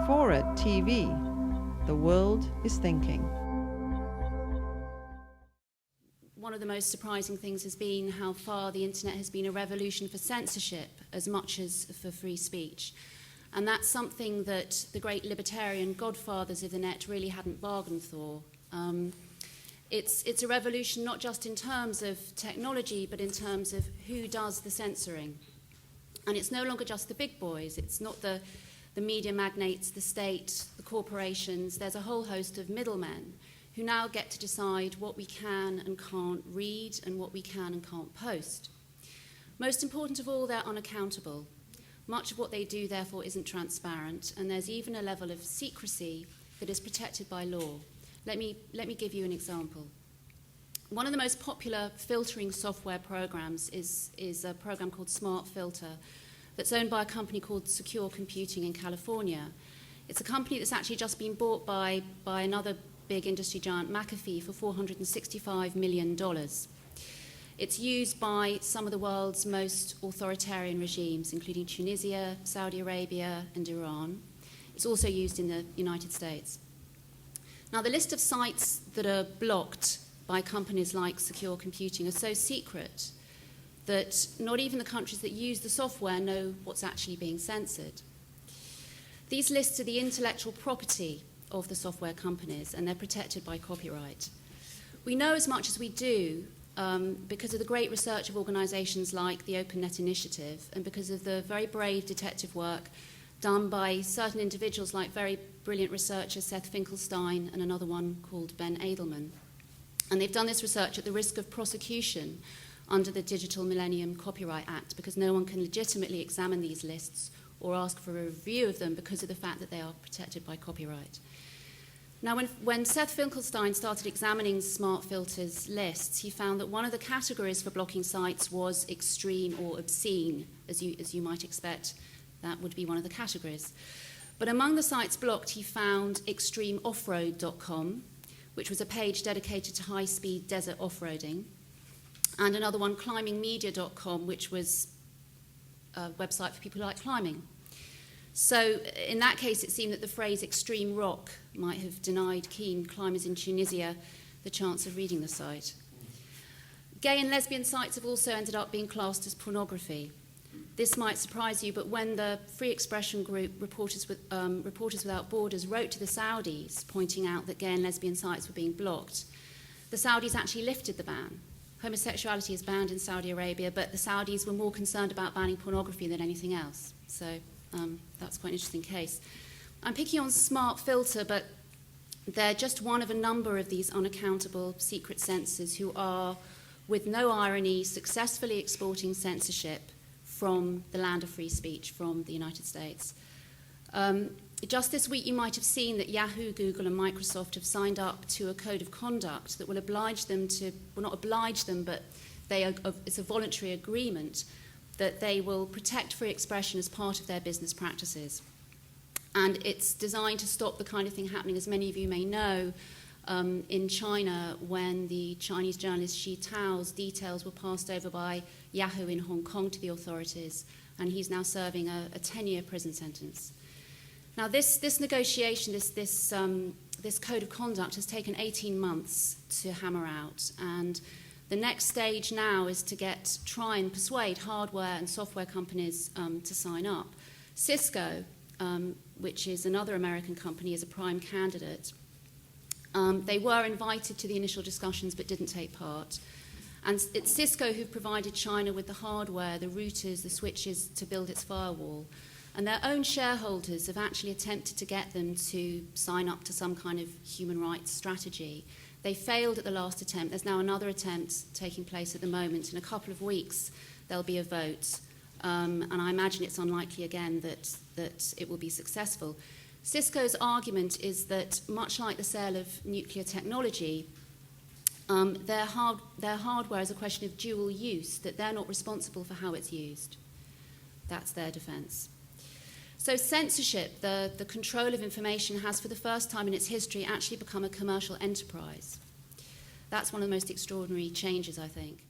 Forward TV. The world is thinking. One of the most surprising things has been how far the internet has been a revolution for censorship as much as for free speech. And that's something that the great libertarian godfathers of the net really hadn't bargained for. It's a revolution not just in terms of technology, but in terms of who does the censoring. And it's no longer just the big boys. It's not the media magnates, the state, the corporations. There's a whole host of middlemen who now get to decide what we can and can't read and what we can and can't post. Most important of all, they're unaccountable. Much of what they do, therefore, isn't transparent, and there's even a level of secrecy that is protected by law. Let me give you an example. One of the most popular filtering software programs is a program called Smart Filter that's owned by a company called Secure Computing in California. It's a company that's actually just been bought by another big industry giant, McAfee, for $465 million. It's used by some of the world's most authoritarian regimes, including Tunisia, Saudi Arabia, and Iran. It's also used in the United States. Now, the list of sites that are blocked by companies like Secure Computing are so secret that not even the countries that use the software know what's actually being censored. These lists are the intellectual property of the software companies, and they're protected by copyright. We know as much as we do because of the great research of organizations like the OpenNet Initiative and because of the very brave detective work done by certain individuals like very brilliant researcher Seth Finkelstein and another one called Ben Edelman. And they've done this research at the risk of prosecution under the Digital Millennium Copyright Act because no one can legitimately examine these lists or ask for a review of them because of the fact that they are protected by copyright. Now, when Seth Finkelstein started examining Smart Filter's lists, he found that one of the categories for blocking sites was extreme or obscene, as you might expect. That would be one of the categories. But among the sites blocked, he found extremeoffroad.com, which was a page dedicated to high-speed desert off-roading, and another one, climbingmedia.com, which was a website for people who like climbing. So in that case, it seemed that the phrase extreme rock might have denied keen climbers in Tunisia the chance of reading the site. Gay and lesbian sites have also ended up being classed as pornography. This might surprise you, but when the free expression group Reporters Without Borders wrote to the Saudis pointing out that gay and lesbian sites were being blocked, the Saudis actually lifted the ban. Homosexuality is banned in Saudi Arabia, but the Saudis were more concerned about banning pornography than anything else. So that's quite an interesting case. I'm picking on Smart Filter, but they're just one of a number of these unaccountable secret censors who are, with no irony, successfully exporting censorship from the land of free speech, from the United States. Just this week, you might have seen that Yahoo, Google, and Microsoft have signed up to a code of conduct that will oblige them to, well, not oblige them, but it's a voluntary agreement that they will protect free expression as part of their business practices. And it's designed to stop the kind of thing happening, as many of you may know, in China when the Chinese journalist Xi Tao's details were passed over by Yahoo in Hong Kong to the authorities, and he's now serving a 10-year prison sentence. Now, this negotiation, this code of conduct has taken 18 months to hammer out, and the next stage now is to try and persuade hardware and software companies to sign up. Cisco, which is another American company, is a prime candidate. They were invited to the initial discussions but didn't take part. And it's Cisco who provided China with the hardware, the routers, the switches to build its firewall. And their own shareholders have actually attempted to get them to sign up to some kind of human rights strategy. They failed at the last attempt. There's now another attempt taking place at the moment. In a couple of weeks, there'll be a vote. And I imagine it's unlikely again that it will be successful. Cisco's argument is that, much like the sale of nuclear technology, their hardware is a question of dual use, that they're not responsible for how it's used. That's their defense. So censorship, the control of information, has for the first time in its history actually become a commercial enterprise. That's one of the most extraordinary changes, I think.